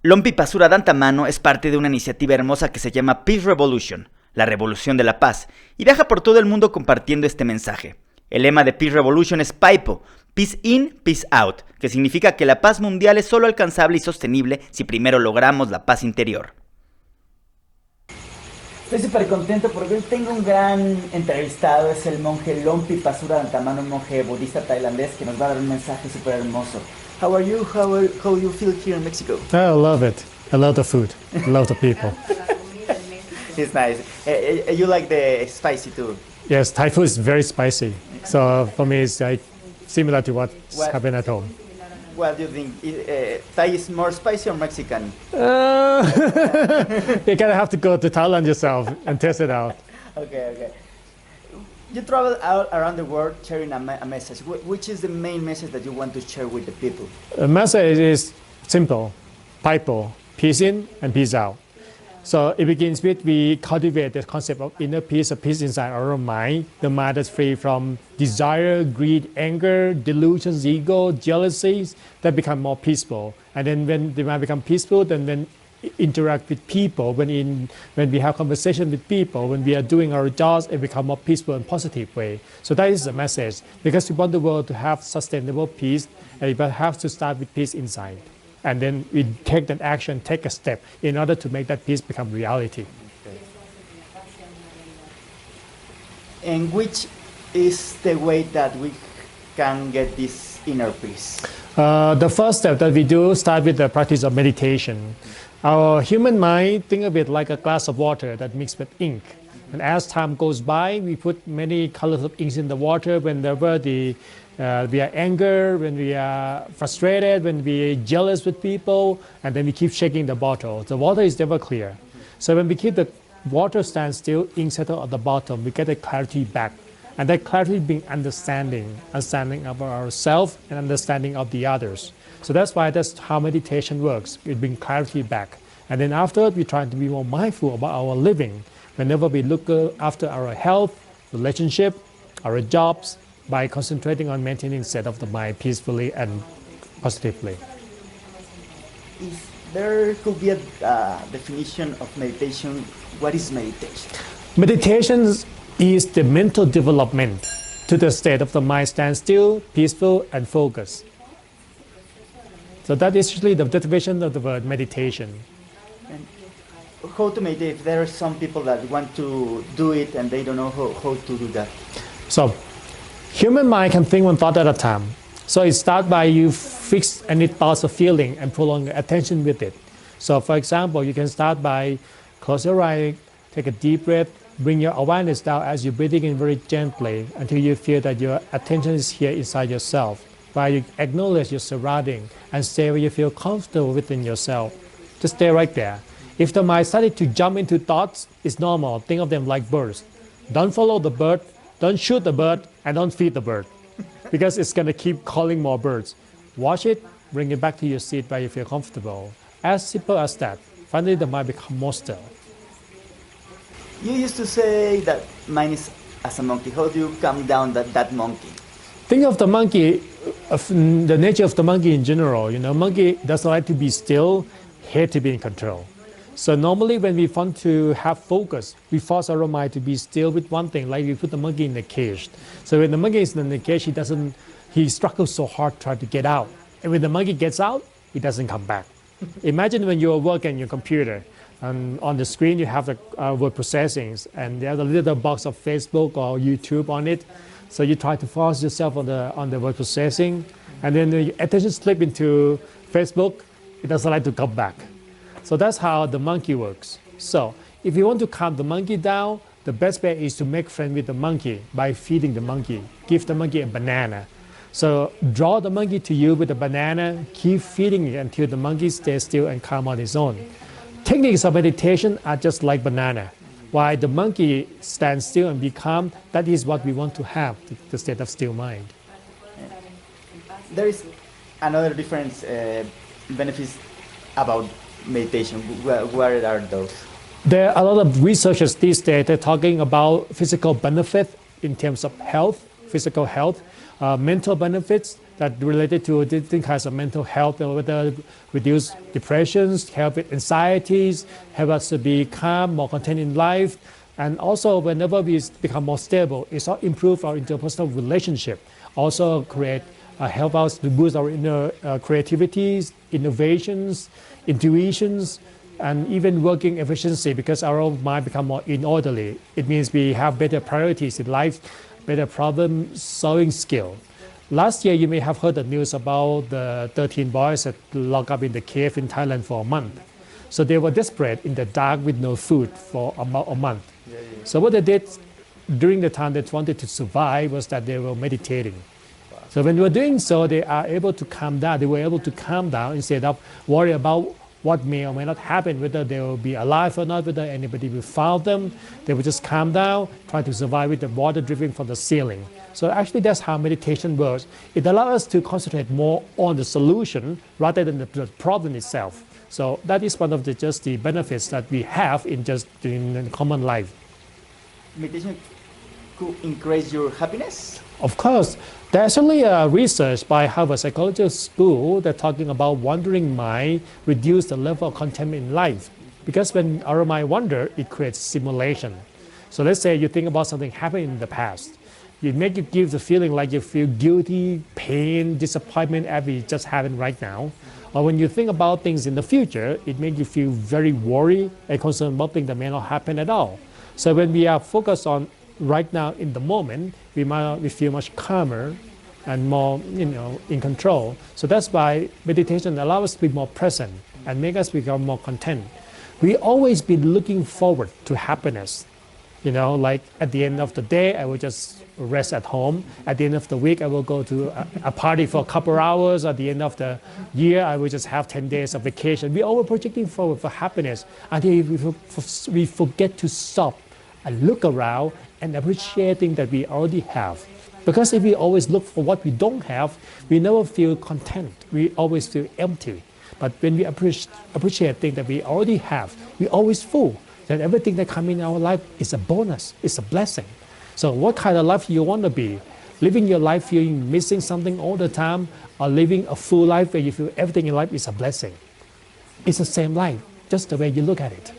LP Pasura Dantamano es parte de una iniciativa hermosa que se llama Peace Revolution, la revolución de la paz, y viaja por todo el mundo compartiendo este mensaje. El lema de Peace Revolution es PAIPO, Peace In, Peace Out, que significa que la paz mundial es solo alcanzable y sostenible si primero logramos la paz interior. Estoy súper contento porque hoy tengo un gran entrevistado, es el monje LP Pasura Dantamano, un monje budista tailandés que nos va a dar un mensaje súper hermoso. How are you? How you feel here in Mexico? I love it. I love the food. I love the people. It's nice. You like the spicy too? Yes, Thai food is very spicy. So for me, it's like similar to what's happening at home. What do you think? Thai is more spicy or Mexican? You gotta have to go to Thailand yourself and test it out. Okay. You travel out around the world sharing a message. Which is the main message that you want to share with the people? The message is simple: Paipo, peace in and peace out. So it begins with we cultivate the concept of inner peace, a peace inside our mind, the mind that's free from desire, greed, anger, delusions, ego, jealousies, that become more peaceful. And then when the mind becomes peaceful, then when interact with people, when we have conversation with people, when we are doing our jobs, it becomes more peaceful and positive way. So that is the message. Because we want the world to have sustainable peace, and we have to start with peace inside. And then we take that action, take a step in order to make that peace become reality. Okay. And which is the way that we can get this inner peace? The first step that we do start with the practice of meditation. Our human mind, think of it like a glass of water that mixed with ink. And as time goes by, we put many colors of inks in the water whenever we are angry, when we are frustrated, when we are jealous with people, and then we keep shaking the bottle. The water is never clear. So when we keep the water stand still, ink settle at the bottom, we get the clarity back. And that clarity being understanding of ourselves and understanding of the others. So that's how meditation works. It brings clarity back. And then after, we try to be more mindful about our living. Whenever we look after our health, relationship, our jobs, by concentrating on maintaining state of the mind peacefully and positively. If there could be a definition of meditation, what is meditation? Meditation is the mental development to the state of the mind stand still, peaceful, and focused. So that is usually the definition of the word meditation. And how to meditate? If there are some people that want to do it and they don't know how to do that. So, human mind can think one thought at a time. So it starts by you fix any thoughts or feeling and prolong your attention with it. So for example, you can start by close your eyes, take a deep breath, bring your awareness down as you're breathing in very gently until you feel that your attention is here inside yourself. While you acknowledge your surrounding and stay where you feel comfortable within yourself. Just stay right there. If the mind started to jump into thoughts, it's normal. Think of them like birds. Don't follow the bird, don't shoot the bird, and don't feed the bird. Because it's going to keep calling more birds. Watch it, bring it back to your seat where you feel comfortable. As simple as that. Finally, the mind becomes more still. You used to say that mind is as a monkey. How do you calm down that monkey? Think of the monkey, of the nature of the monkey in general. Monkey doesn't like to be still, hate to be in control. So normally when we want to have focus, we force our mind to be still with one thing, like we put the monkey in the cage. So when the monkey is in the cage, he struggles so hard trying to get out. And when the monkey gets out, he doesn't come back. Imagine when you're working on your computer, and on the screen you have the word processing, and there's a little box of Facebook or YouTube on it. So you try to force yourself on the word processing, and then the attention slip into Facebook, it doesn't like to come back. So that's how the monkey works. So if you want to calm the monkey down, the best way is to make friends with the monkey by feeding the monkey. Give the monkey a banana. So draw the monkey to you with a banana, keep feeding it until the monkey stays still and calm on its own. Techniques of meditation are just like banana. While the monkey stands still and be calm, that is what we want to have, the state of still mind. There is another different benefits about meditation. What are those? There are a lot of researchers these days that are talking about physical benefit in terms of health, physical health. mental benefits that related to different kinds of mental health, whether reduce depressions, help with anxieties, help us to be calm, more content in life. And also, whenever we become more stable, it also improve our interpersonal relationship. Also help us to boost our inner creativities, innovations, intuitions, and even working efficiency, because our mind become more in orderly. It means we have better priorities in life, better problem solving skill. Last year, you may have heard the news about the 13 boys that locked up in the cave in Thailand for a month. So they were desperate in the dark with no food for a month. So what they did during the time they wanted to survive was that they were meditating. So when they were doing so, they are able to calm down. They were able to calm down instead of worry about what may or may not happen, whether they will be alive or not, whether anybody will find them. They will just calm down, try to survive with the water dripping from the ceiling. So actually that's how meditation works. It allows us to concentrate more on the solution rather than the problem itself. So that is one of just the benefits that we have in common life. Meditation could increase your happiness? Of course. There's actually a research by Harvard Psychology School that's talking about wandering mind reduce the level of contentment in life. Because when our mind wander, it creates simulation. So let's say you think about something happened in the past. It makes you give the feeling like you feel guilty, pain, disappointment as it just happened right now. Or when you think about things in the future, it makes you feel very worried and concerned about things that may not happen at all. So when we are focused on right now in the moment, we feel much calmer and more in control. So that's why meditation allows us to be more present and make us become more content. We always been looking forward to happiness. Like at the end of the day, I will just rest at home. At the end of the week, I will go to a party for a couple hours. At the end of the year, I will just have 10 days of vacation. We always projecting forward for happiness until we forget to stop and look around and appreciate things that we already have. Because if we always look for what we don't have, we never feel content. We always feel empty. But when we appreciate things that we already have, we always full. That everything that comes in our life is a bonus, it's a blessing. So what kind of life you want to be? Living your life feeling missing something all the time, or living a full life where you feel everything in life is a blessing? It's the same life, just the way you look at it.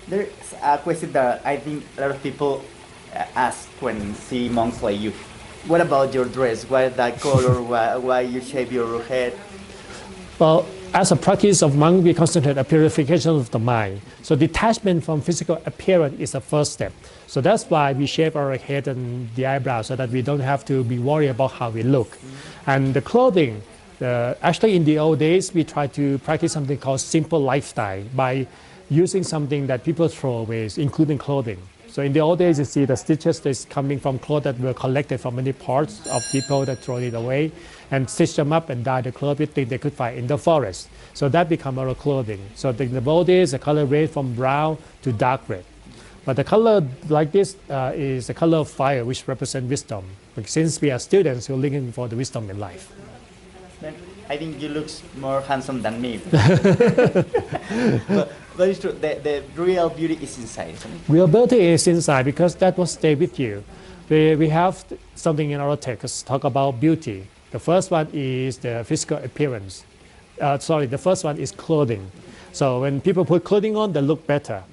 There's a question that I think a lot of people ask when see monks like you. What about your dress? Why that color? Why you shave your head? Well, as a practice of monk, we concentrate on purification of the mind. So detachment from physical appearance is the first step. So that's why we shave our head and the eyebrows so that we don't have to be worried about how we look. And the clothing, actually in the old days, we try to practice something called simple lifestyle by using something that people throw away, including clothing. So in the old days, you see the stitches that's coming from clothes that were collected from many parts of people that throw it away and stitch them up and dye the clothes with things they could find in the forest. So that become our clothing. So in the old days, the color range from brown to dark red. But the color like this is the color of fire, which represents wisdom. But since we are students, we're looking for the wisdom in life. I think you look more handsome than me. But it's true, the real beauty is inside, isn't it? Real beauty is inside because that will stay with you. We have something in our text talk about beauty. The first one is the physical appearance. The first one is clothing. So when people put clothing on, they look better.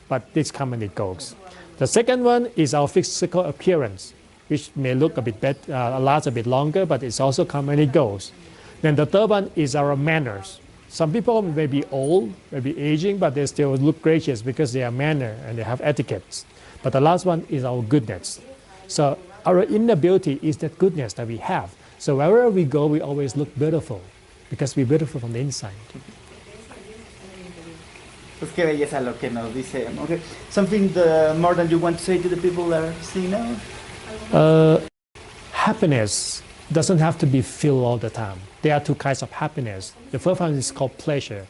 But this comes and it goes. The second one is our physical appearance, which may look a bit better, last a bit longer, but it's also comes and it goes. Then the third one is our manners. Some people may be old, may be aging, but they still look gracious because they are manner and they have etiquettes. But the last one is our goodness. So our inner beauty is that goodness that we have. So wherever we go, we always look beautiful because we're beautiful from the inside. Pues qué belleza lo que nos dice. Okay. Something more than you want to say to the people that are seeing now? Happiness doesn't have to be filled all the time. There are two kinds of happiness. The first one is called pleasure.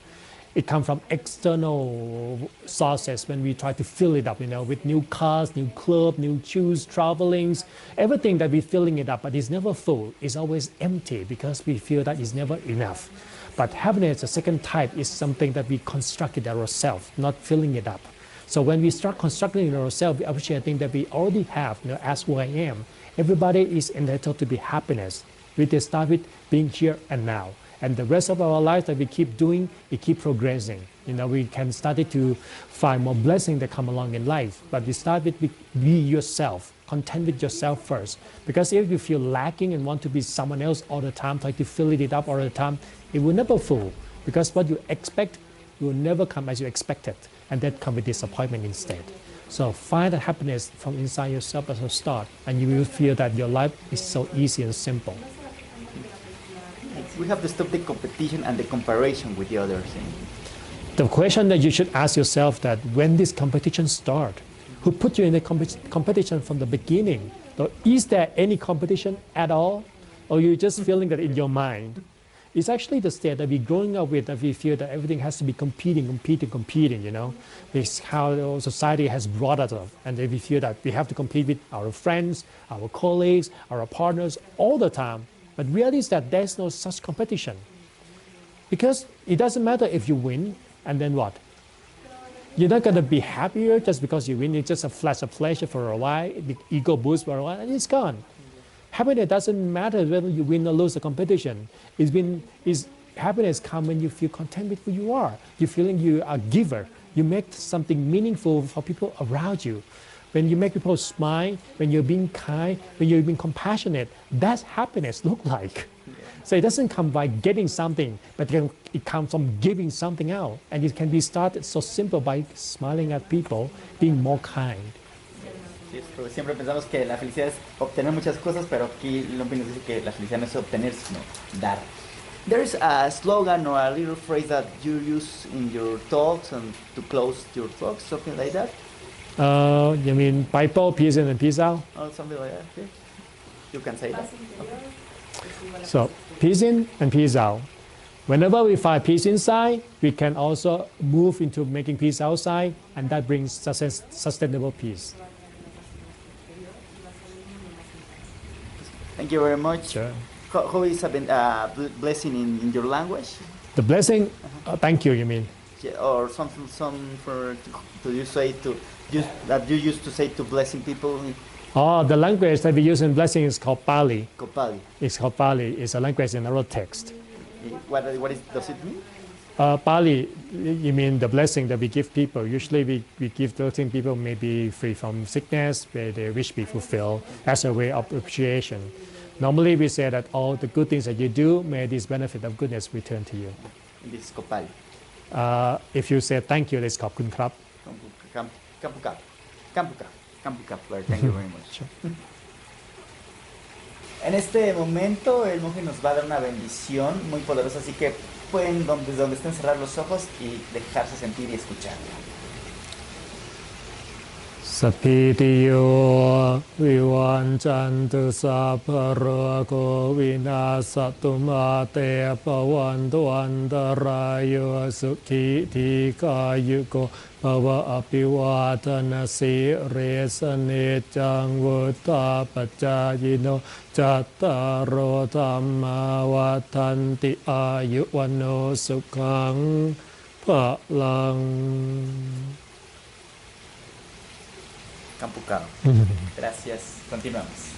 It comes from external sources when we try to fill it up, with new cars, new clothes, new shoes, travelings, everything that we're filling it up, but it's never full. It's always empty because we feel that it's never enough. But happiness, the second type, is something that we constructed ourselves, not filling it up. So when we start constructing it ourselves, we appreciate things that we already have, as who I am, Everybody is entitled to be happiness. We just start with being here and now. And the rest of our life that we keep doing, we keep progressing. We can start to find more blessings that come along in life. But we start with be yourself, content with yourself first. Because if you feel lacking and want to be someone else all the time, try to fill it up all the time, it will never full. Because what you expect will never come as you expected. And that comes with disappointment instead. So find that happiness from inside yourself as a start. And you will feel that your life is so easy and simple. We have to stop the competition and the comparison with the others. The question that you should ask yourself that when this competition start, who put you in the competition from the beginning? So is there any competition at all? Or you just feeling that in your mind? It's actually the state that we're growing up with, that we feel that everything has to be competing. It's how society has brought us up. And then we feel that we have to compete with our friends, our colleagues, our partners all the time. But reality is that there's no such competition. Because it doesn't matter if you win, and then what? You're not going to be happier just because you win. It's just a flash of pleasure for a while, the ego boost for a while, and it's gone. Happiness doesn't matter whether you win or lose the competition. Happiness comes when you feel content with who you are. You're feeling you are a giver. You make something meaningful for people around you. When you make people smile, when you're being kind, when you're being compassionate, that's happiness look like. So it doesn't come by getting something, but it comes from giving something out. And it can be started so simple by smiling at people, being more kind. Sí, porque siempre pensamos que la felicidad es obtener muchas cosas, pero aquí Lumpy nos dice que la felicidad no es obtener, sino dar. There's a slogan or a little phrase that you use in your talks and to close your talks, something like that? You mean Bible, peace in and peace out? Oh, something like that. Okay. You can say that. Okay. So, peace in and peace out. Whenever we find peace inside, we can also move into making peace outside, and that brings sustainable peace. Thank you very much. Sure. How is a blessing in your language? The blessing, thank you, you mean? Yeah, or something, to you say that you used to say to blessing people. Oh, the language that we use in blessing is called Pali. Pali. It's called Pali. It's a language in our text. Does it mean? Pali, you mean the blessing that we give people. Usually we give blessing people maybe free from sickness, where their wish be fulfilled as a way of appreciation. Normally we say that all the good things that you do, may this benefit of goodness return to you. This is Pali. If you say thank you, it's ขอบคุณครับ Kampuka. Thank you very much. Sure. En este momento el monje nos va a dar una bendición muy poderosa, así que pueden desde donde estén cerrar los ojos y dejarse sentir y escuchar. สัพพิติโยวิวันจันตุสัพพะโรโควินาศตุมาเตปวันตุวันตรายโยสุขีทีกายุโกภวะอภิวาทนาสิเรสเนจังวุตาปัจจายโนจัตตารโอธัมมาวัฏันติอายุวันโนสุขังภะลัง Kampuka. Gracias. Continuamos.